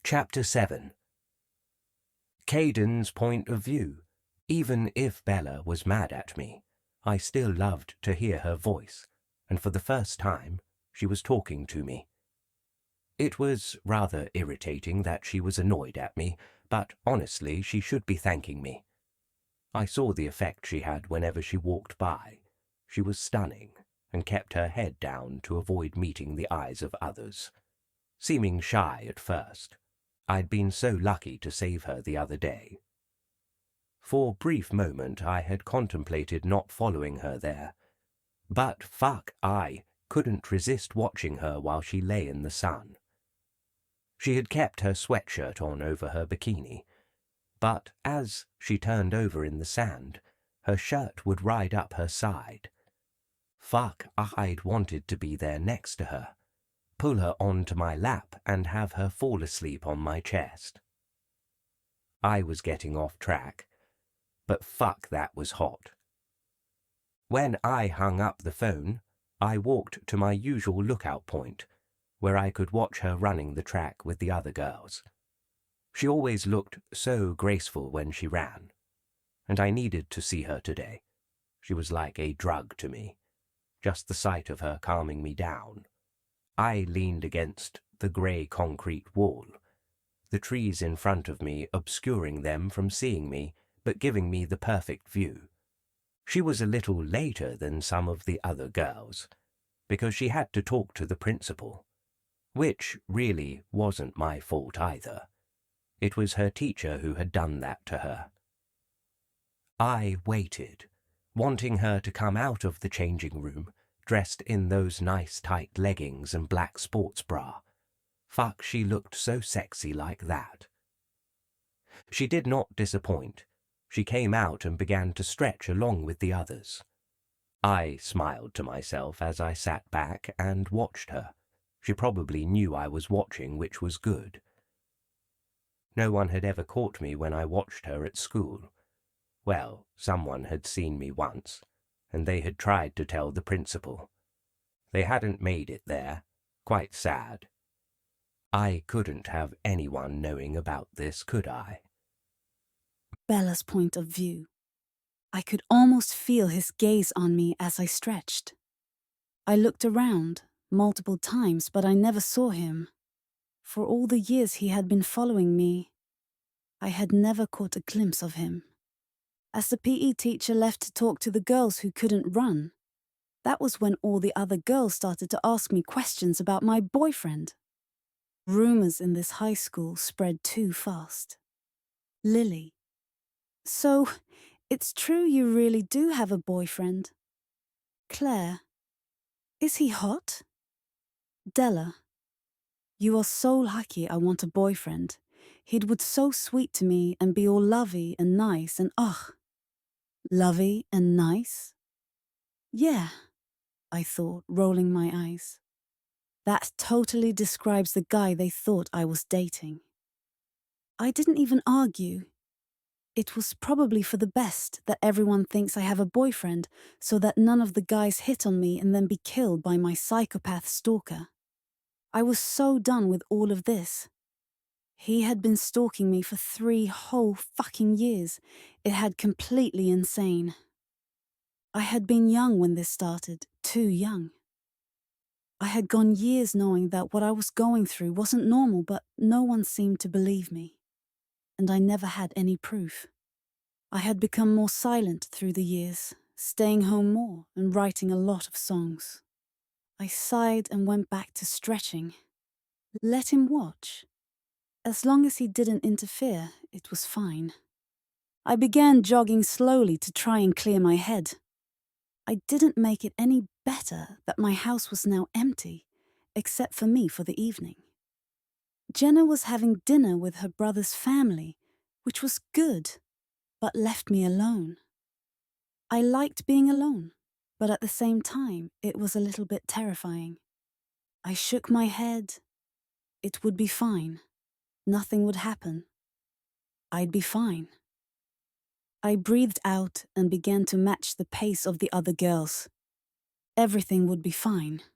Chapter 7. Caden's point of view. Even if Bella was mad at me, I still loved to hear her voice, and for the first time, she was talking to me. It was rather irritating that she was annoyed at me, but honestly, she should be thanking me. I saw the effect she had whenever she walked by. She was stunning, and kept her head down to avoid meeting the eyes of others. Seeming shy at first, I'd been so lucky to save her the other day. For a brief moment I had contemplated not following her there, but I couldn't resist watching her while she lay in the sun. She had kept her sweatshirt on over her bikini, but as she turned over in the sand, her shirt would ride up her side. I'd wanted to be there next to her, pull her onto my lap and have her fall asleep on my chest. I was getting off track, but that was hot. When I hung up the phone, I walked to my usual lookout point, where I could watch her running the track with the other girls. She always looked so graceful when she ran, and I needed to see her today. She was like a drug to me, just the sight of her calming me down. I leaned against the grey concrete wall, the trees in front of me obscuring them from seeing me, but giving me the perfect view. She was a little later than some of the other girls, because she had to talk to the principal, which really wasn't my fault either. It was her teacher who had done that to her. I waited, wanting her to come out of the changing room, dressed in those nice tight leggings and black sports bra. She looked so sexy like that. She did not disappoint. She came out and began to stretch along with the others. I smiled to myself as I sat back and watched her. She probably knew I was watching, which was good. No one had ever caught me when I watched her at school. Well, someone had seen me once, and they had tried to tell the principal. They hadn't made it there. Quite sad. I couldn't have anyone knowing about this, could I? Bella's point of view. I could almost feel his gaze on me as I stretched. I looked around multiple times, but I never saw him. For all the years he had been following me, I had never caught a glimpse of him. As the PE teacher left to talk to the girls who couldn't run, that was when all the other girls started to ask me questions about my boyfriend. Rumors in this high school spread too fast. Lily. So, it's true you really do have a boyfriend? Claire. Is he hot? Della. You are so lucky I want a boyfriend. He would so sweet to me and be all lovey and nice and lovey and nice? Yeah, I thought, rolling my eyes. That totally describes the guy they thought I was dating. I didn't even argue. It was probably for the best that everyone thinks I have a boyfriend so that none of the guys hit on me and then be killed by my psychopath stalker. I was so done with all of this. He had been stalking me for 3 whole fucking years. It had completely insane. I had been young when this started, too young. I had gone years knowing that what I was going through wasn't normal, but no one seemed to believe me. And I never had any proof. I had become more silent through the years, staying home more and writing a lot of songs. I sighed and went back to stretching. Let him watch. As long as he didn't interfere, it was fine. I began jogging slowly to try and clear my head. I didn't make it any better that my house was now empty, except for me for the evening. Jenna was having dinner with her brother's family, which was good, but left me alone. I liked being alone, but at the same time, it was a little bit terrifying. I shook my head. It would be fine. Nothing would happen. I'd be fine. I breathed out and began to match the pace of the other girls. Everything would be fine.